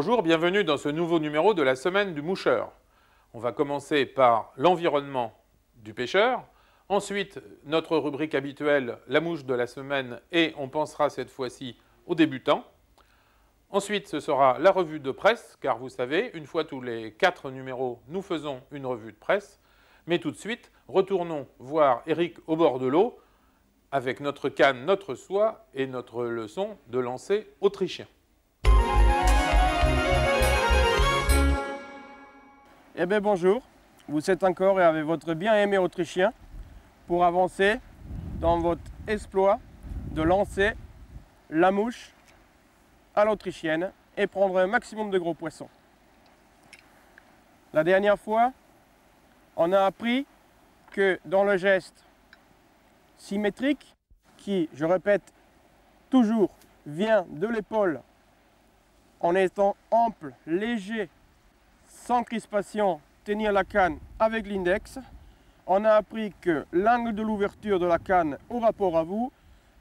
Bonjour, bienvenue dans ce nouveau numéro de la semaine du moucheur. On va commencer par l'environnement du pêcheur, ensuite notre rubrique habituelle, la mouche de la semaine, et on pensera cette fois-ci aux débutants. Ensuite, ce sera la revue de presse, car vous savez, une fois tous les 4 numéros, nous faisons une revue de presse. Mais tout de suite, retournons voir Eric au bord de l'eau, avec notre canne, notre soie et notre leçon de lancer autrichien. Eh bien bonjour, vous êtes encore avec votre bien-aimé autrichien pour avancer dans votre exploit de lancer la mouche à l'autrichienne et prendre un maximum de gros poissons. La dernière fois, on a appris que dans le geste symétrique, qui, je répète, toujours vient de l'épaule en étant ample, léger, sans crispation, tenir la canne avec l'index, on a appris que l'angle de l'ouverture de la canne au rapport à vous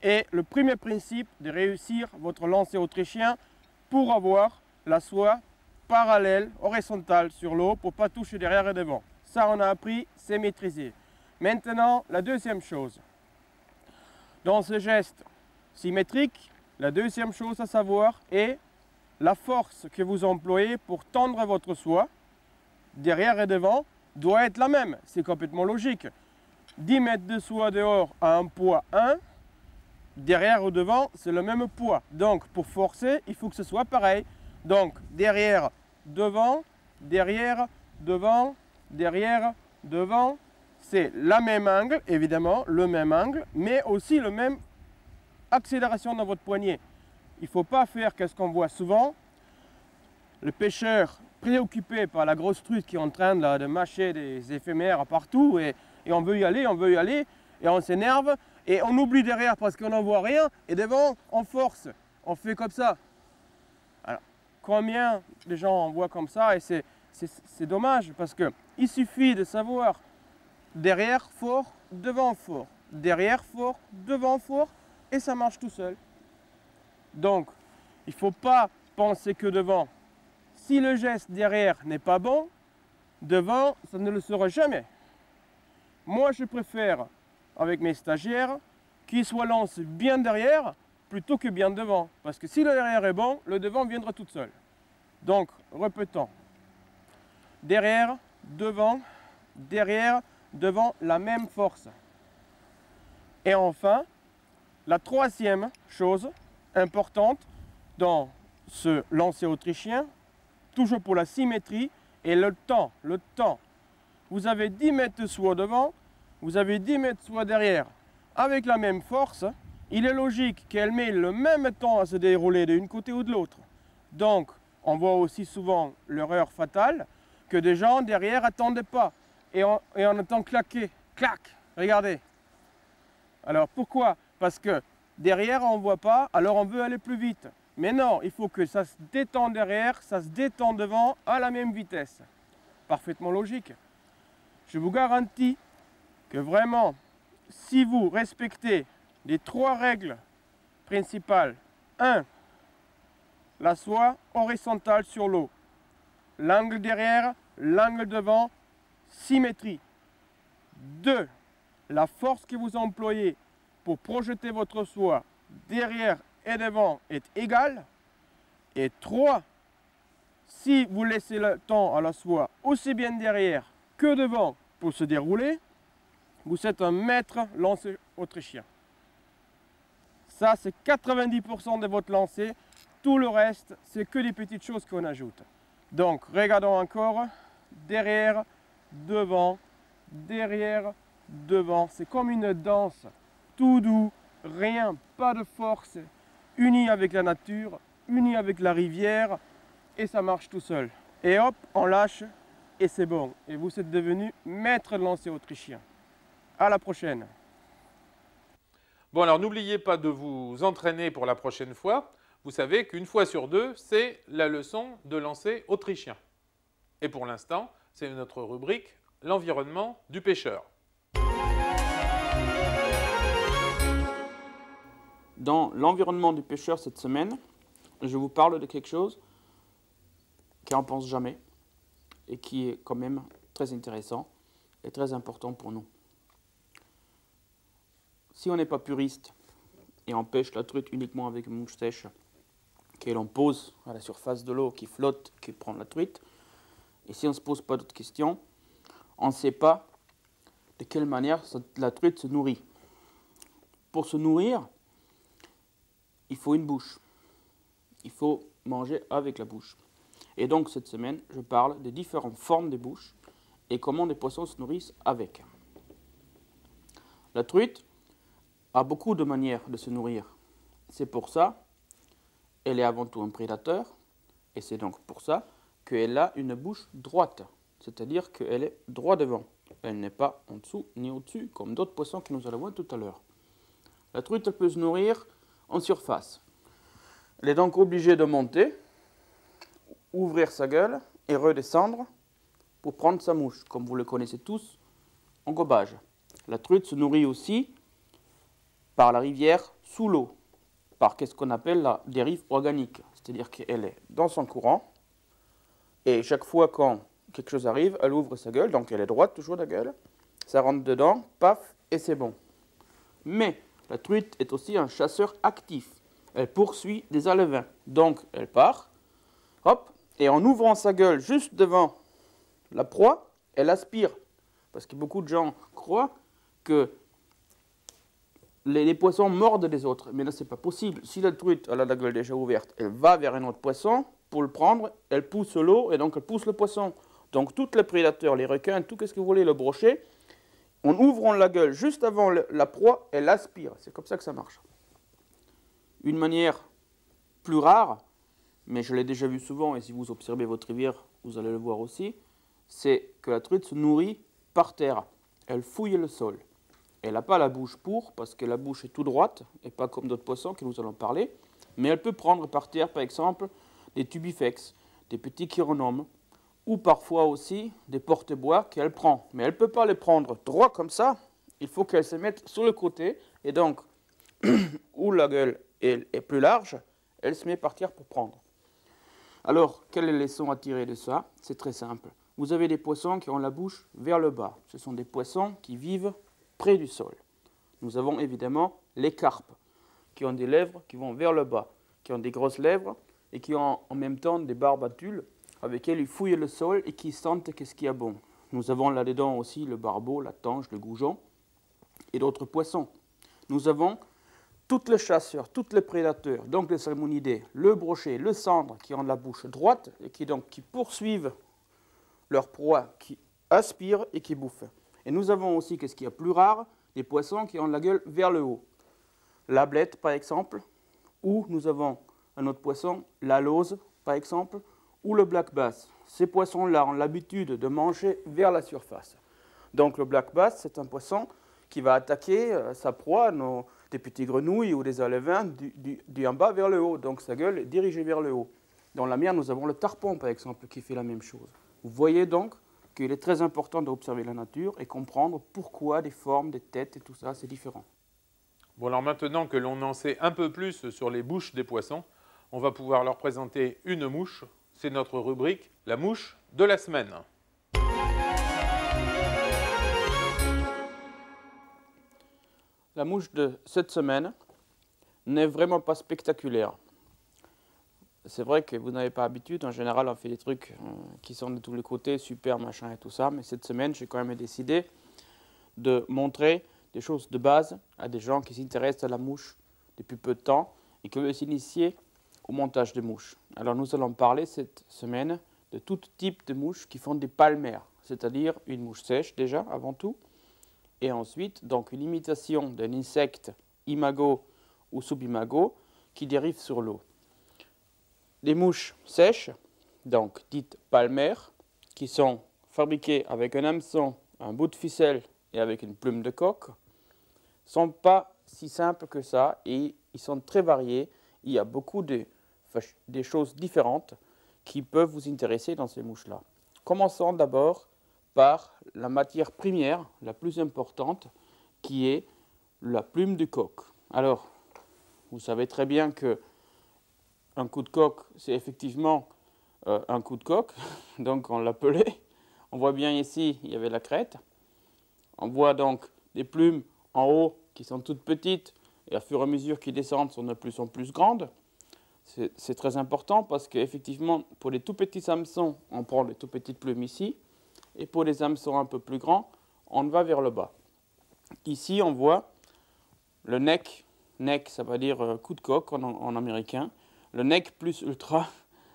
est le premier principe de réussir votre lancer autrichien pour avoir la soie parallèle, horizontale sur l'eau pour ne pas toucher derrière et devant. Ça, on a appris, c'est maîtrisé. Maintenant, la deuxième chose. Dans ce geste symétrique, la deuxième chose à savoir est la force que vous employez pour tendre votre soie, derrière et devant, doit être la même. C'est complètement logique. 10 mètres de soie dehors à un poids 1, derrière ou devant, c'est le même poids. Donc, pour forcer, il faut que ce soit pareil. Donc, derrière, devant, derrière, devant, derrière, devant, c'est la même angle, évidemment, le même angle, mais aussi le même accélération dans votre poignet. Il ne faut pas faire ce qu'on voit souvent, le pêcheur préoccupé par la grosse truite qui est en train de mâcher des éphémères partout, et on veut y aller, et on s'énerve, et on oublie derrière parce qu'on n'en voit rien, et devant, on force, on fait comme ça. Alors, combien de gens en voient comme ça, et c'est dommage, parce qu'il suffit de savoir derrière fort, devant fort, derrière fort, devant fort, et ça marche tout seul. Donc, il ne faut pas penser que devant. Si le geste derrière n'est pas bon, devant, ça ne le sera jamais. Moi, je préfère, avec mes stagiaires, qu'ils soient lancés bien derrière plutôt que bien devant. Parce que si le derrière est bon, le devant viendra tout seul. Donc, répétons. Derrière, devant, la même force. Et enfin, la troisième chose importante dans ce lancer autrichien, toujours pour la symétrie, est le temps. Le temps. Vous avez 10 mètres de soie devant, vous avez 10 mètres de soie derrière. Avec la même force, il est logique qu'elle met le même temps à se dérouler d'une côté ou de l'autre. Donc, on voit aussi souvent l'erreur fatale que des gens derrière n'attendaient pas. Et on entend claquer. Clac. Regardez. Alors, pourquoi? Parce que derrière, on ne voit pas, alors on veut aller plus vite. Mais non, il faut que ça se détend derrière, ça se détend devant à la même vitesse. Parfaitement logique. Je vous garantis que vraiment, si vous respectez les 3 règles principales, 1. La soie horizontale sur l'eau. L'angle derrière, l'angle devant, symétrie. 2. La force que vous employez pour projeter votre soie derrière et devant est égale. Et 3. Si vous laissez le temps à la soie aussi bien derrière que devant pour se dérouler, vous êtes un maître lancer autrichien. Ça, c'est 90% de votre lancer. Tout le reste, c'est que des petites choses qu'on ajoute. Donc, regardons encore. Derrière, devant, derrière, devant. C'est comme une danse. Tout doux, rien, pas de force. Uni avec la nature, uni avec la rivière. Et ça marche tout seul. Et hop, on lâche. Et c'est bon. Et vous êtes devenu maître de lancer autrichien. À la prochaine. Bon, alors n'oubliez pas de vous entraîner pour la prochaine fois. Vous savez qu'une fois sur 2, c'est la leçon de lancer autrichien. Et pour l'instant, c'est notre rubrique « L'environnement du pêcheur ». Dans l'environnement du pêcheur cette semaine, je vous parle de quelque chose qui n'en pense jamais et qui est quand même très intéressant et très important pour nous. Si on n'est pas puriste et on pêche la truite uniquement avec une mouche sèche, que l'on pose à la surface de l'eau, qui flotte, qui prend la truite, et si on ne se pose pas d'autres questions, on ne sait pas de quelle manière la truite se nourrit. Pour se nourrir, il faut une bouche. Il faut manger avec la bouche. Et donc cette semaine, je parle des différentes formes de bouches et comment les poissons se nourrissent avec. La truite a beaucoup de manières de se nourrir. C'est pour ça qu'elle est avant tout un prédateur, et c'est donc pour ça qu'elle a une bouche droite, c'est-à-dire qu'elle est droit devant. Elle n'est pas en dessous ni au-dessus, comme d'autres poissons que nous allons voir tout à l'heure. La truite elle peut se nourrir en surface. Elle est donc obligée de monter, ouvrir sa gueule et redescendre pour prendre sa mouche, comme vous le connaissez tous, en gobage. La truite se nourrit aussi par la rivière sous l'eau, par ce qu'on appelle la dérive organique, c'est-à-dire qu'elle est dans son courant, et chaque fois quand quelque chose arrive, elle ouvre sa gueule, donc elle est droite toujours la gueule, ça rentre dedans, paf, et c'est bon. Mais la truite est aussi un chasseur actif. Elle poursuit des alevins, donc elle part, hop, et en ouvrant sa gueule juste devant la proie, elle aspire. Parce que beaucoup de gens croient que les poissons mordent les autres, mais là c'est pas possible. Si la truite elle a la gueule déjà ouverte, elle va vers un autre poisson pour le prendre, elle pousse l'eau et donc elle pousse le poisson. Donc tous les prédateurs, les requins, tout ce que vous voulez, le brochet, en ouvrant la gueule juste avant la proie, elle aspire. C'est comme ça que ça marche. Une manière plus rare, mais je l'ai déjà vu souvent, et si vous observez votre rivière, vous allez le voir aussi, c'est que la truite se nourrit par terre. Elle fouille le sol. Elle n'a pas la bouche pour, parce que la bouche est tout droite, et pas comme d'autres poissons que nous allons parler, mais elle peut prendre par terre, par exemple, des tubifex, des petits chironomes, ou parfois aussi des porte-bois qu'elle prend. Mais elle ne peut pas les prendre droit comme ça, il faut qu'elle se mette sur le côté, et donc, où la gueule est plus large, elle se met par terre pour prendre. Alors, quelle est la leçon à tirer de ça? C'est très simple. Vous avez des poissons qui ont la bouche vers le bas. Ce sont des poissons qui vivent près du sol. Nous avons évidemment les carpes, qui ont des lèvres qui vont vers le bas, qui ont des grosses lèvres et qui ont en même temps des barbatules avec lesquelles ils fouillent le sol et qui sentent qu'est-ce qu'il y a bon. Nous avons là-dedans aussi le barbeau, la tanche, le goujon et d'autres poissons. Nous avons tous les chasseurs, tous les prédateurs, donc les salmonidés, le brochet, le cendre, qui ont la bouche droite et qui poursuivent leur proie, qui aspirent et qui bouffent. Et nous avons aussi, qu'est-ce qu'il y a plus rare, des poissons qui ont la gueule vers le haut. La blette, par exemple, ou nous avons un autre poisson, la lauze, par exemple, ou le black bass. Ces poissons-là ont l'habitude de manger vers la surface. Donc le black bass, c'est un poisson qui va attaquer sa proie, des petites grenouilles ou des alevins, du en bas vers le haut. Donc sa gueule est dirigée vers le haut. Dans la mer, nous avons le tarpon, par exemple, qui fait la même chose. Vous voyez donc qu'il est très important d'observer la nature et comprendre pourquoi des formes, des têtes et tout ça, c'est différent. Bon, alors maintenant que l'on en sait un peu plus sur les bouches des poissons, on va pouvoir leur présenter une mouche. C'est notre rubrique, la mouche de la semaine. La mouche de cette semaine n'est vraiment pas spectaculaire. C'est vrai que vous n'avez pas l'habitude, en général on fait des trucs qui sont de tous les côtés, super machin et tout ça, mais cette semaine j'ai quand même décidé de montrer des choses de base à des gens qui s'intéressent à la mouche depuis peu de temps et qui veulent s'initier au montage de mouches. Alors nous allons parler cette semaine de tout type de mouches qui font des palmaires, c'est-à-dire une mouche sèche déjà avant tout, et ensuite donc une imitation d'un insecte imago ou subimago qui dérive sur l'eau. Des mouches sèches, donc dites palmaires, qui sont fabriquées avec un hameçon, un bout de ficelle et avec une plume de coque, ne sont pas si simples que ça et ils sont très variés. Il y a beaucoup des choses différentes qui peuvent vous intéresser dans ces mouches-là. Commençons d'abord par la matière première, la plus importante, qui est la plume de coque. Alors, vous savez très bien que un coup de coque, c'est effectivement un coup de coque, donc on l'appelait. On voit bien ici, il y avait la crête. On voit donc des plumes en haut qui sont toutes petites et à fur et à mesure qu'ils descendent sont de plus en plus grandes. C'est très important parce qu'effectivement, pour les tout petits hameçons, on prend les tout petites plumes ici. Et pour les hameçons un peu plus grands, on va vers le bas. Ici, on voit le neck. Neck, ça veut dire coup de coque en américain. Le neck plus ultra,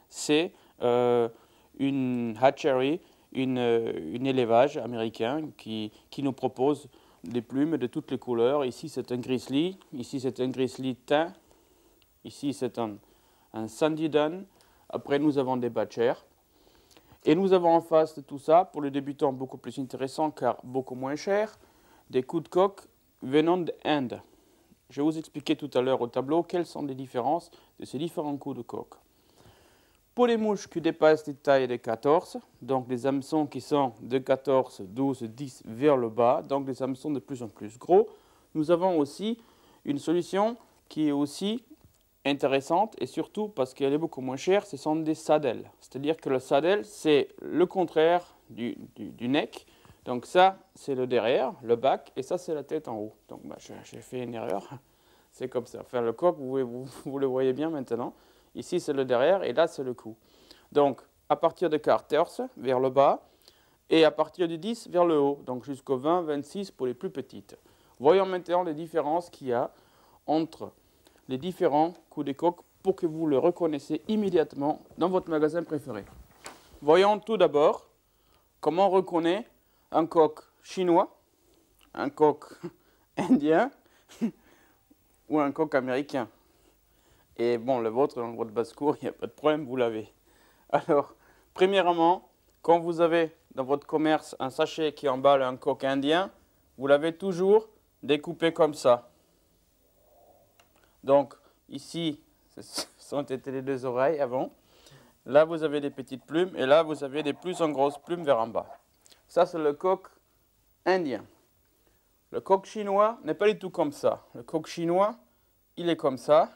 c'est une hatchery, une élevage américain qui nous propose des plumes de toutes les couleurs. Ici, c'est un grizzly. Ici, c'est un grizzly teint. Ici, c'est un sandy dun. Après, nous avons des batchers. Et nous avons en face de tout ça, pour les débutants beaucoup plus intéressant car beaucoup moins cher, des coups de coque venant d'Inde. Je vais vous expliquer tout à l'heure au tableau quelles sont les différences de ces différents coups de coque. Pour les mouches qui dépassent les tailles de 14, donc des hameçons qui sont de 14, 12, 10 vers le bas, donc des hameçons de plus en plus gros, nous avons aussi une solution qui est aussi intéressante et surtout parce qu'elle est beaucoup moins chère, ce sont des saddles. C'est-à-dire que le saddle, c'est le contraire du neck. Donc ça, c'est le derrière, le back, et ça, c'est la tête en haut. Donc j'ai fait une erreur. C'est comme ça. Enfin, le coq, vous le voyez bien maintenant. Ici, c'est le derrière et là, c'est le cou. Donc, à partir de 14, vers le bas, et à partir du 10, vers le haut. Donc jusqu'au 20, 26 pour les plus petites. Voyons maintenant les différences qu'il y a entre les différents coups de coque pour que vous le reconnaissiez immédiatement dans votre magasin préféré. Voyons tout d'abord comment on reconnaît un coq chinois, un coq indien ou un coq américain. Et bon, le vôtre, dans votre basse-cour, il n'y a pas de problème, vous l'avez. Alors, premièrement, quand vous avez dans votre commerce un sachet qui emballe un coq indien, vous l'avez toujours découpé comme ça. Donc, ici, ce ont été les deux oreilles avant. Là, vous avez des petites plumes et là, vous avez des plus en grosses plumes vers en bas. Ça, c'est le coq indien. Le coq chinois n'est pas du tout comme ça. Le coq chinois, il est comme ça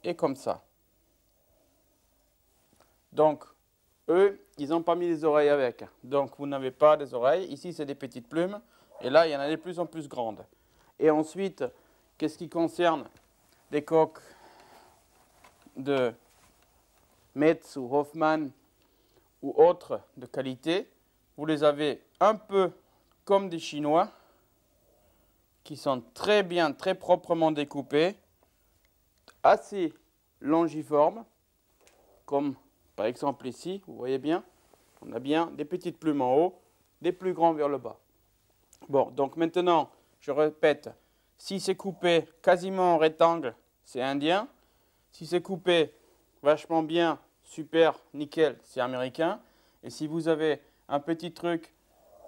et comme ça. Donc, eux, ils n'ont pas mis les oreilles avec. Donc, vous n'avez pas des oreilles. Ici, c'est des petites plumes. Et là, il y en a de plus en plus grandes. Et ensuite, qu'est-ce qui concerne des coqs de Metz ou Hoffmann ou autres de qualité, vous les avez un peu comme des Chinois qui sont très bien, très proprement découpés, assez longiformes, comme par exemple ici, vous voyez bien, on a bien des petites plumes en haut, des plus grands vers le bas. Bon, donc maintenant, je répète, si c'est coupé quasiment en rectangle, c'est indien. Si c'est coupé vachement bien, super, nickel, c'est américain. Et si vous avez un petit truc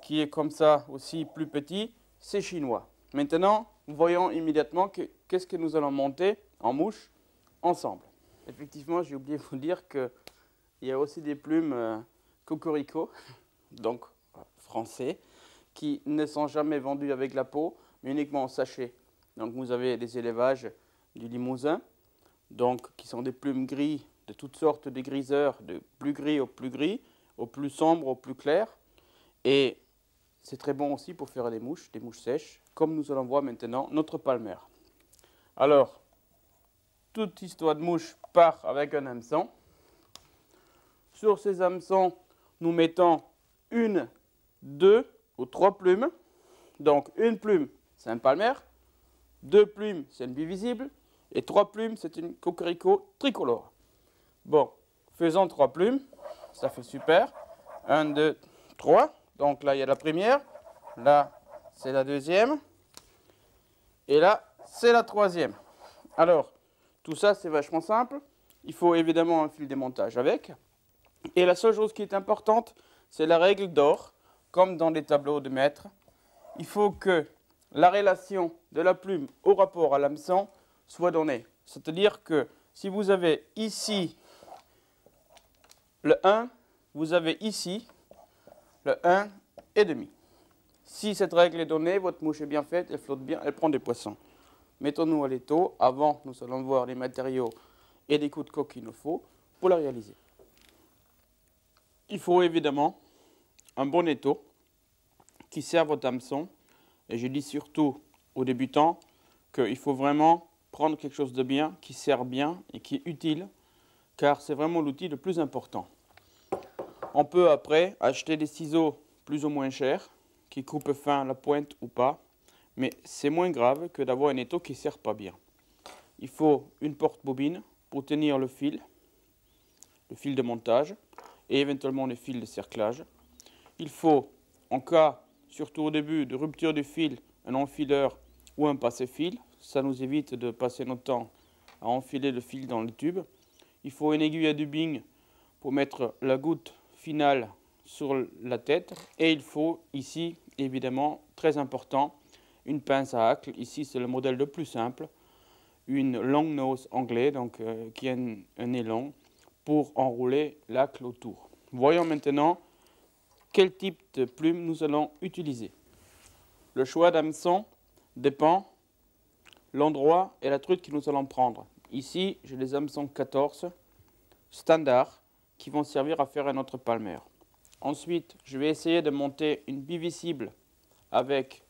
qui est comme ça, aussi plus petit, c'est chinois. Maintenant, voyons immédiatement qu'est-ce que nous allons monter en mouche ensemble. Effectivement, j'ai oublié de vous dire qu'il y a aussi des plumes cocorico, donc français, qui ne sont jamais vendues avec la peau, mais uniquement en sachet. Donc vous avez des élevages du Limousin, donc qui sont des plumes gris, de toutes sortes de griseurs, de plus gris, au plus sombre, au plus clair. Et c'est très bon aussi pour faire des mouches sèches, comme nous allons voir maintenant notre palmer. Alors, toute histoire de mouche part avec un hameçon. Sur ces hameçons, nous mettons une, deux ou trois plumes. Donc une plume, c'est un palmer. Deux plumes, c'est une bivisible. Et trois plumes, c'est une cocorico tricolore. Bon, faisons trois plumes. Ça fait super. 1, 2, 3. Donc là, il y a la première. Là, c'est la deuxième. Et là, c'est la troisième. Alors, tout ça, c'est vachement simple. Il faut évidemment un fil de montage avec. Et la seule chose qui est importante, c'est la règle d'or, comme dans les tableaux de maître. Il faut que la relation de la plume au rapport à l'hameçon soit donnée. C'est-à-dire que si vous avez ici le 1, vous avez ici le 1,5. Si cette règle est donnée, votre mouche est bien faite, elle flotte bien, elle prend des poissons. Mettons-nous à l'étau. Avant, nous allons voir les matériaux et les coups de coque qu'il nous faut pour la réaliser. Il faut évidemment un bon étau qui serve au hameçon. Et je dis surtout aux débutants qu'il faut vraiment prendre quelque chose de bien, qui sert bien et qui est utile, car c'est vraiment l'outil le plus important. On peut après acheter des ciseaux plus ou moins chers, qui coupent fin la pointe ou pas, mais c'est moins grave que d'avoir un étau qui ne sert pas bien. Il faut une porte-bobine pour tenir le fil de montage et éventuellement le fil de cerclage. Il faut, en cas, surtout au début, de rupture du fil, un enfileur ou un passe-fil. Ça nous évite de passer notre temps à enfiler le fil dans le tube. Il faut une aiguille à dubbing pour mettre la goutte finale sur la tête. Et il faut ici, évidemment, très important, une pince à hacle. Ici, c'est le modèle le plus simple. Une long nose anglais, donc qui a un nez long, pour enrouler l'acle autour. Voyons maintenant quel type de plume nous allons utiliser. Le choix d'hameçon dépend de l'endroit et la truite que nous allons prendre. Ici, j'ai les hameçons 14 standards qui vont servir à faire un autre palmer. Ensuite, je vais essayer de monter une bivisible avec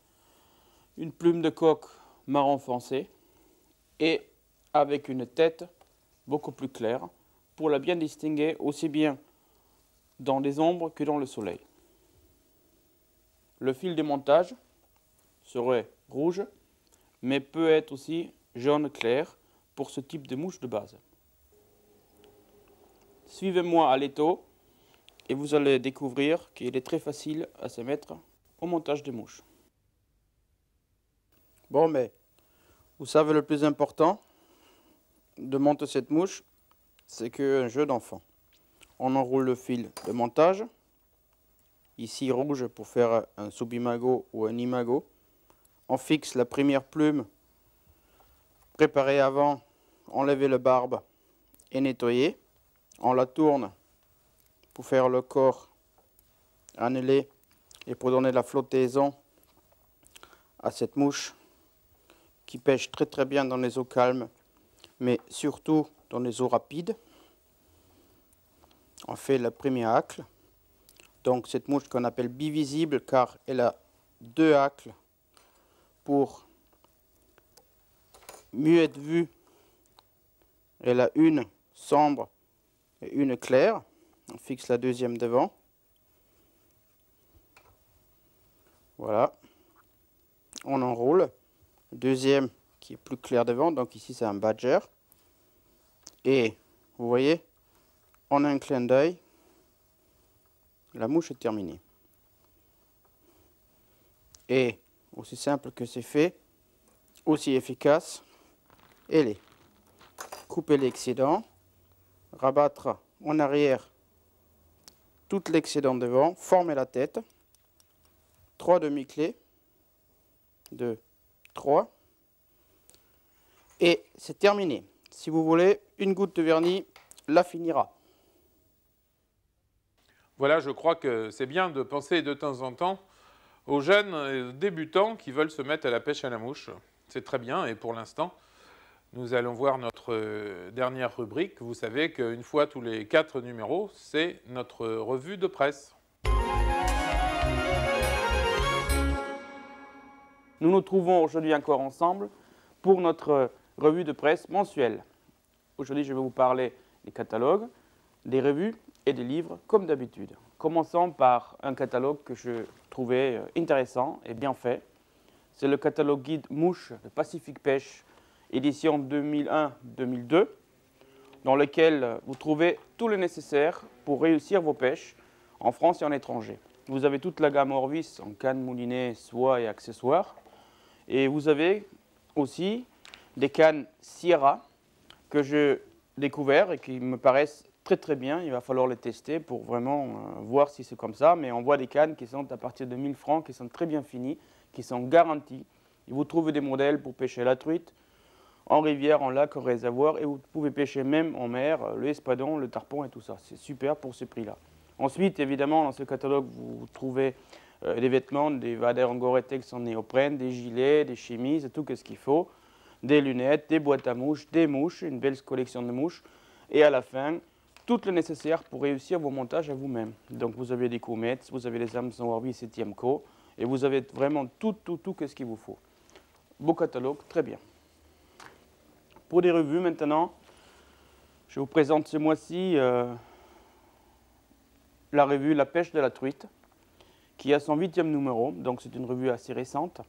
une plume de coque marron foncé et avec une tête beaucoup plus claire pour la bien distinguer aussi bien dans les ombres que dans le soleil. Le fil de montage serait rouge, mais peut être aussi jaune clair pour ce type de mouche de base. Suivez-moi à l'étau et vous allez découvrir qu'il est très facile à se mettre au montage des mouches. Bon, mais vous savez le plus important de monter cette mouche, c'est qu'un jeu d'enfant. On enroule le fil de montage, ici rouge pour faire un sub-imago ou un imago. On fixe la première plume préparée avant, enlever le barbe et nettoyer. On la tourne pour faire le corps annelé et pour donner la flottaison à cette mouche qui pêche très très bien dans les eaux calmes, mais surtout dans les eaux rapides. On fait le premier hacle. Donc cette mouche qu'on appelle bivisible car elle a deux hacles pour mieux être vue. Elle a une sombre et une claire. On fixe la deuxième devant. Voilà. On enroule. Deuxième qui est plus clair devant, donc ici c'est un badger. Et vous voyez, en un clin d'œil, la mouche est terminée. Et aussi simple que c'est fait, aussi efficace, elle est. Couper l'excédent, rabattre en arrière tout l'excédent devant, former la tête, 3 demi-clés, 2, 3, et c'est terminé. Si vous voulez, une goutte de vernis la finira. Voilà, je crois que c'est bien de penser de temps en temps aux jeunes débutants qui veulent se mettre à la pêche à la mouche. C'est très bien et pour l'instant, nous allons voir notre dernière rubrique. Vous savez qu'une fois tous les 4 numéros, c'est notre revue de presse. Nous nous trouvons aujourd'hui encore ensemble pour notre revue de presse mensuelle. Aujourd'hui, je vais vous parler des catalogues, des revues et des livres, comme d'habitude. Commençons par un catalogue que je trouvais intéressant et bien fait. C'est le catalogue guide Mouche de Pacific Pêche, édition 2001-2002, dans lequel vous trouvez tout le nécessaire pour réussir vos pêches en France et en étranger. Vous avez toute la gamme Orvis en cannes, moulinets, soie et accessoires. Et vous avez aussi des cannes Sierra que j'ai découvert et qui me paraissent très très bien. Il va falloir les tester pour vraiment voir si c'est comme ça. Mais on voit des cannes qui sont à partir de 1000 francs, qui sont très bien finies, qui sont garanties. Et vous trouvez des modèles pour pêcher la truite, en rivière, en lac, en réservoir. Et vous pouvez pêcher même en mer, le espadon, le tarpon et tout ça. C'est super pour ce prix-là. Ensuite, évidemment, dans ce catalogue, vous trouvez des vêtements, des waders en Gore-Tex en néoprène, des gilets, des chemises, tout ce qu'il faut, des lunettes, des boîtes à mouches, des mouches, une belle collection de mouches. Et à la fin, tout le nécessaire pour réussir vos montages à vous-même. Donc vous avez des comètes, vous avez les hameçons Warby 7e Co, et vous avez vraiment tout ce qu'il vous faut. Beau catalogue, très bien. Pour des revues maintenant, je vous présente ce mois-ci la revue La Pêche de la Truite, qui a son 8e numéro, donc c'est une revue assez récente.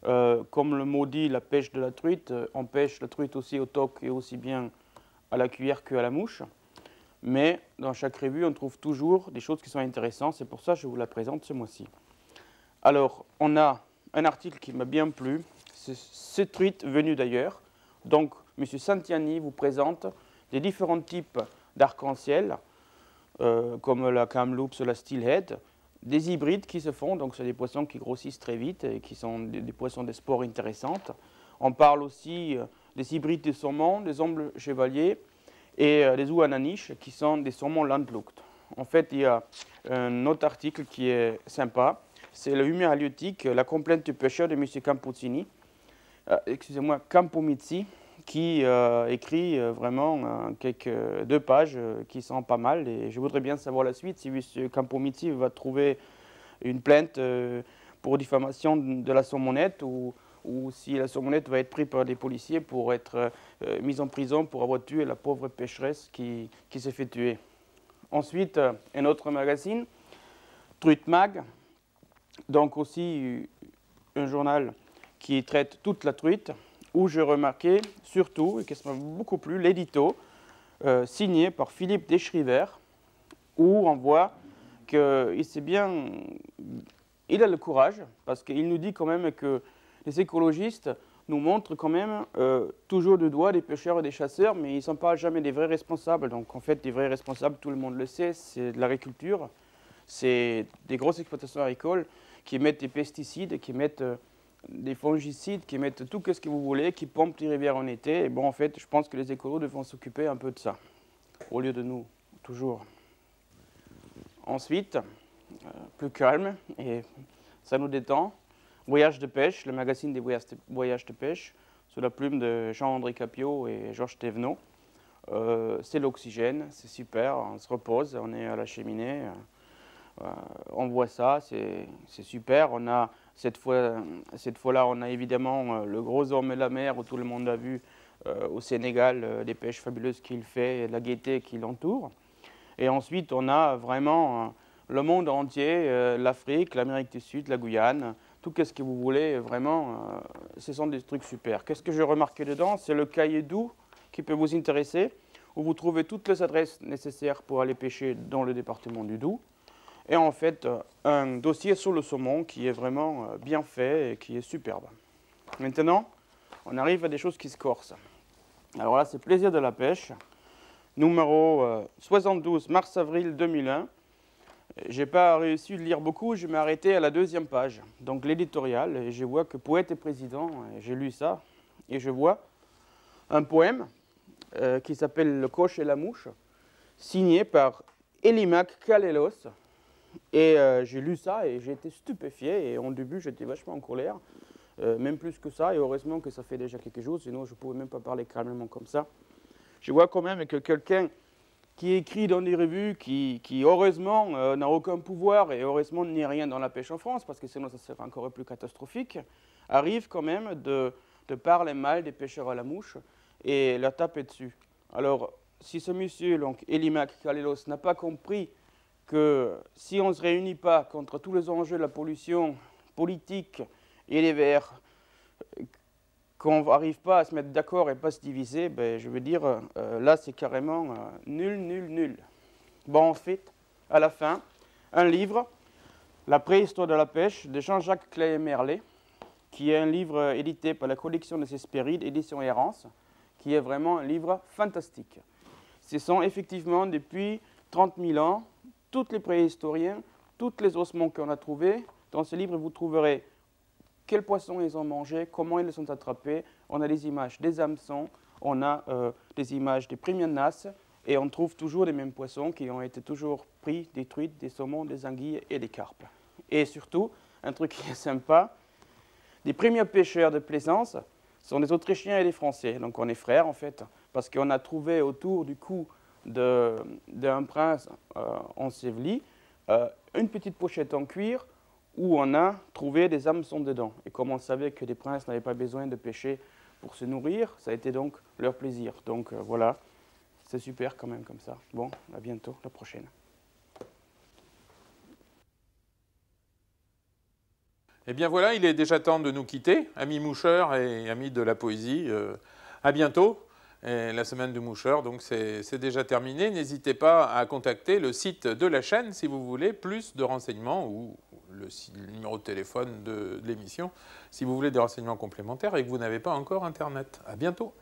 Comme le mot dit, la pêche de la truite, on pêche la truite aussi au toc et aussi bien à la cuillère qu'à la mouche. Mais dans chaque revue, on trouve toujours des choses qui sont intéressantes, c'est pour ça que je vous la présente ce mois-ci. Alors, on a un article qui m'a bien plu, c'est cette truite venue d'ailleurs. Donc, M. Santiani vous présente des différents types d'arc-en-ciel, comme la Kamloops, la Steelhead, des hybrides qui se font, donc c'est des poissons qui grossissent très vite et qui sont des poissons de sport intéressantes. On parle aussi des hybrides de saumons, des ombles chevaliers et des ouananiches qui sont des saumons landlooked. En fait, il y a un autre article qui est sympa, c'est le humeur halieutique, la complainte du pêcheur de M. Campozzini, excusez-moi, Campomizzi, qui écrit vraiment quelques 2 pages qui sont pas mal. Et je voudrais bien savoir la suite, si M. Campomizzi va trouver une plainte pour diffamation de la saumonnette ou si la saumonnette va être prise par des policiers pour être mise en prison pour avoir tué la pauvre pêcheresse qui s'est fait tuer. Ensuite, un autre magazine, Truite Mag, donc aussi un journal qui traite toute la truite, où je remarquais surtout, et qui m'a beaucoup plu, l'édito signé par Philippe Deschriver, où on voit qu'il a le courage, parce qu'il nous dit quand même que les écologistes nous montrent quand même toujours du doigt des pêcheurs et des chasseurs, mais ils ne sont pas jamais des vrais responsables. Donc en fait, des vrais responsables, tout le monde le sait, c'est de l'agriculture, c'est des grosses exploitations agricoles qui mettent des pesticides, qui mettent des fongicides, qui mettent tout ce que vous voulez, qui pompent les rivières en été. Et bon, en fait, je pense que les écolos devront s'occuper un peu de ça, au lieu de nous, toujours. Ensuite, plus calme, et ça nous détend, Voyage de pêche, le magazine des voyages de pêche, sous la plume de Jean-André Capio et Georges Thévenot. C'est l'oxygène, c'est super, on se repose, on est à la cheminée, on voit ça, c'est super. On a cette fois-là, on a évidemment le gros homme et la mer, où tout le monde a vu au Sénégal les pêches fabuleuses qu'il fait et la gaieté qui l'entoure. Et ensuite, on a vraiment le monde entier, l'Afrique, l'Amérique du Sud, la Guyane, tout ce que vous voulez, vraiment, ce sont des trucs super. Qu'est-ce que j'ai remarqué dedans? C'est le cahier Doubs qui peut vous intéresser, où vous trouvez toutes les adresses nécessaires pour aller pêcher dans le département du Doubs. Et en fait, un dossier sur le saumon qui est vraiment bien fait et qui est superbe. Maintenant, on arrive à des choses qui se corsent. Alors là, c'est Plaisir de la pêche, numéro 72, mars-avril 2001. Je n'ai pas réussi à lire beaucoup, je m'ai arrêté à la 2e page, donc l'éditorial, et je vois que Poète et Président, j'ai lu ça, et je vois un poème qui s'appelle Le coche et la mouche, signé par Elimac Kalelos. Et j'ai lu ça et j'ai été stupéfié, et au début j'étais vachement en colère, même plus que ça, et heureusement que ça fait déjà quelques jours, sinon je ne pouvais même pas parler calmement comme ça. Je vois quand même que quelqu'un qui écrit dans des revues, qui heureusement n'a aucun pouvoir et heureusement n'est rien dans la pêche en France, parce que sinon ça serait encore plus catastrophique, arrive quand même de parler mal des pêcheurs à la mouche et leur taper dessus. Alors, si ce monsieur, donc Elimac Kalelos, n'a pas compris que si on ne se réunit pas contre tous les enjeux de la pollution politique et les verts, qu'on n'arrive pas à se mettre d'accord et pas se diviser, ben, je veux dire, là c'est carrément nul, nul, nul. Bon, en fait, à la fin, un livre, La préhistoire de la pêche, de Jean-Jacques Clay-Merlet, qui est un livre édité par la collection des Hespérides, édition Errance, qui est vraiment un livre fantastique. Ce sont effectivement, depuis 30 000 ans, tous les préhistoriens, tous les ossements qu'on a trouvés. Dans ce livre, vous trouverez quels poissons ils ont mangé, comment ils les ont attrapés. On a des images des hameçons, on a des images des premières nasses, et on trouve toujours les mêmes poissons qui ont été toujours pris, des truites, des saumons, des anguilles et des carpes. Et surtout, un truc qui est sympa, les premiers pêcheurs de plaisance sont des Autrichiens et des Français. Donc on est frères en fait, parce qu'on a trouvé autour du cou d'un prince enseveli, une petite pochette en cuir où on a trouvé des hameçons dedans. Et comme on savait que les princes n'avaient pas besoin de pêcher pour se nourrir, ça a été donc leur plaisir. Donc voilà, c'est super quand même comme ça. Bon, à bientôt, la prochaine. Eh bien voilà, il est déjà temps de nous quitter, amis moucheurs et amis de la poésie. À bientôt. Et la semaine du moucheur, donc c'est déjà terminé. N'hésitez pas à contacter le site de la chaîne si vous voulez plus de renseignements ou le numéro de téléphone de l'émission si vous voulez des renseignements complémentaires et que vous n'avez pas encore Internet. À bientôt.